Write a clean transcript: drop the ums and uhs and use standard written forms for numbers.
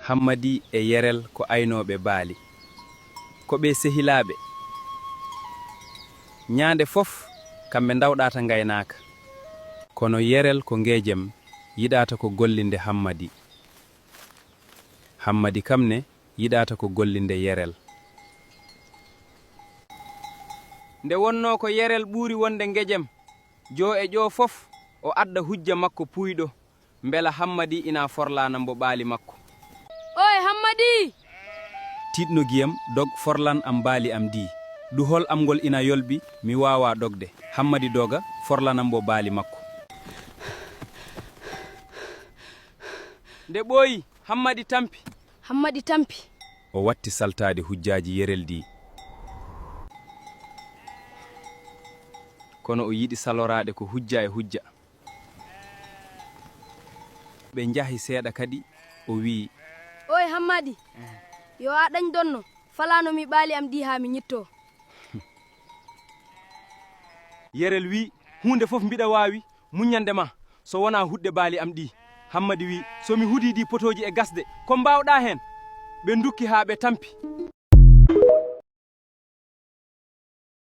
Hammadi e Yerel ko aynoɓe baali ko ɓe sehilaɓe ñaande fof kamɓe dawɗata gaynaka kono Yerel ko ngeejem yiɗata ko gollinde Hammadi. Hammadi kamne yiɗata ko gollinde Yerel. Nde wonno ko Yerel ɓuuri wonde ngeejem jo e jo fof o adda hujja makko puyɗo mbela Hammadi ina forlana mbo baali makko. Oy Hammadi! Tiɗno giyam dog forlan am baali am di. Duhol am ngol ina yolbi mi wawa dogde. Hammadi doga forlanam mbo baali makko. Nde ɓooyi Hammadi tampi. Hammadi tampi. O watti saltade hujjaji Yerel di. Kono o yiɗi salorade ko hujja e hujja. Ɓe njahi seeɗa kadi o wi Oy Hammadi, yo a dañ donno falano mi baali am di ha mi ñitto. Yerel wi hunde fof mbiɗa wawi muñande ma so wona hudde baali am ɗi. Hammadi wi so mi hudi ɗi potoji e gasde ko mbawɗa hen. Ɓe dukki ha ɓe tampi.